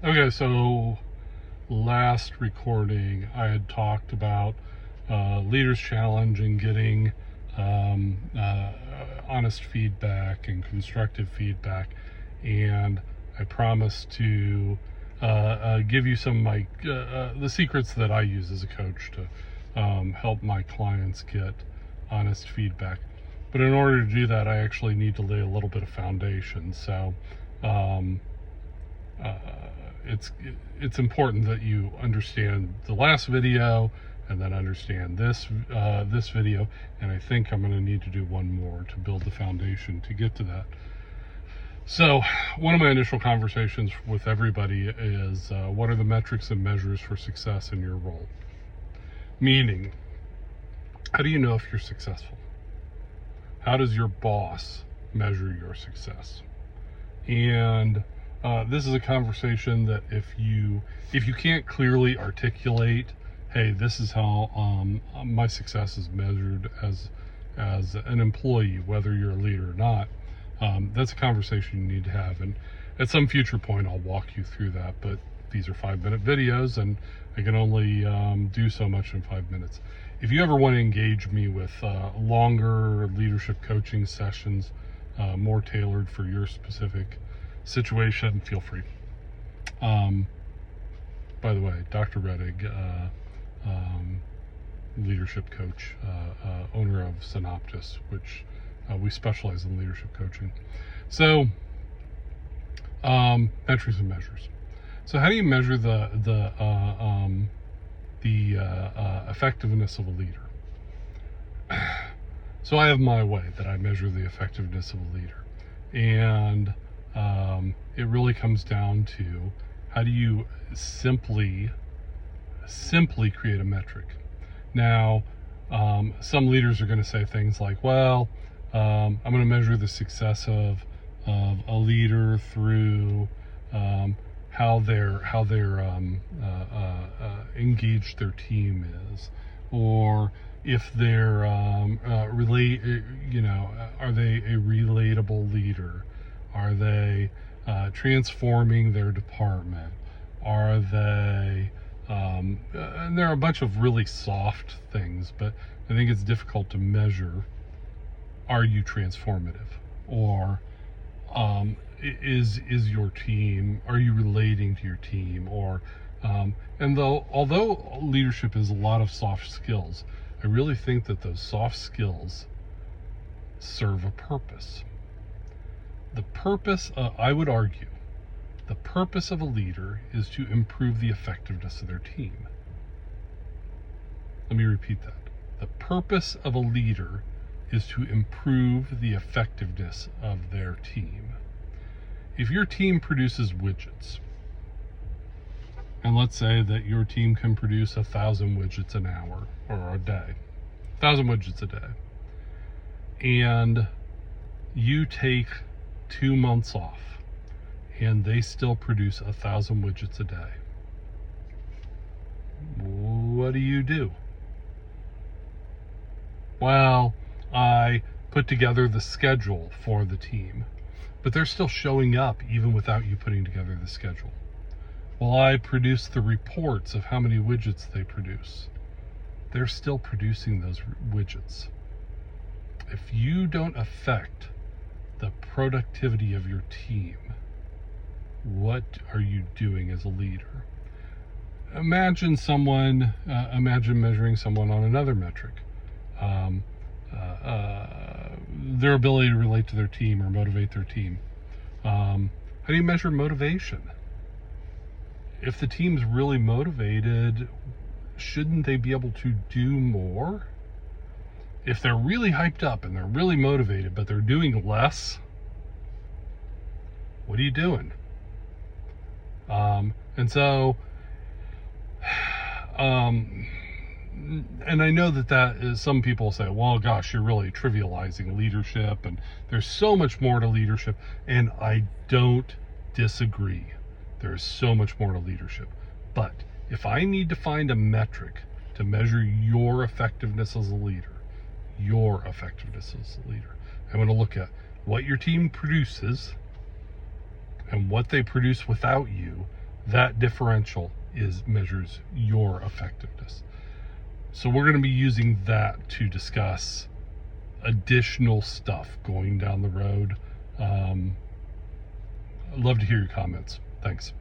Okay, so last recording I had talked about Leaders Challenge and getting honest feedback and constructive feedback, and I promised to give you some of my the secrets that I use as a coach to help my clients get honest feedback. But in order to do that, I actually need to lay a little bit of foundation. So it's important that you understand the last video and then understand this video, and I think I'm going to need to do one more to build the foundation to get to that. So one of my initial conversations with everybody is what are the metrics and measures for success in your role? Meaning, how do you know if you're successful? How does your boss measure your success? And this is a conversation that if you can't clearly articulate, hey, this is how my success is measured as an employee, whether you're a leader or not, that's a conversation you need to have. And at some future point, I'll walk you through that. But these are 5-minute videos, and I can only do so much in 5 minutes. If you ever want to engage me with longer leadership coaching sessions, more tailored for your specific situation, feel free. By the way, Dr. Rettig, leadership coach, owner of Synoptis, which we specialize in leadership coaching. So, metrics and measures. So, how do you measure the effectiveness of a leader? So, I have my way that I measure the effectiveness of a leader, and it really comes down to how do you simply create a metric. Now, some leaders are going to say things like, well, I'm going to measure the success of a leader through how they're engaged their team is, or if they're are they a relatable leader? Are they transforming their department? Are they and there are a bunch of really soft things, but I think it's difficult to measure. Are you transformative? Or is your team, are you relating to your team? Or and although leadership is a lot of soft skills, I really think that those soft skills serve a purpose. The purpose, I would argue, the purpose of a leader is to improve the effectiveness of their team. Let me repeat that. The purpose of a leader is to improve the effectiveness of their team. If your team produces widgets, and let's say that your team can produce 1,000 widgets an hour or a day, 1,000 widgets a day, and you take 2 months off, and they still produce 1,000 widgets a day, what do? Well, I put together the schedule for the team, but they're still showing up even without you putting together the schedule. Well, I produce the reports of how many widgets they produce. They're still producing those widgets. If you don't affect the productivity of your team, what are you doing as a leader? Imagine measuring someone on another metric. Their ability to relate to their team or motivate their team. How do you measure motivation? If the team's really motivated, shouldn't they be able to do more? If they're really hyped up and they're really motivated, but they're doing less, what are you doing? And so, and I know that is, some people say, well, gosh, you're really trivializing leadership, and there's so much more to leadership, and I don't disagree. There's so much more to leadership. But if I need to find a metric to measure your effectiveness as a leader, I'm going to look at what your team produces and what they produce without you, That differential measures your effectiveness. So we're going to be using that to discuss additional stuff going down the road. I'd love to hear your comments. Thanks.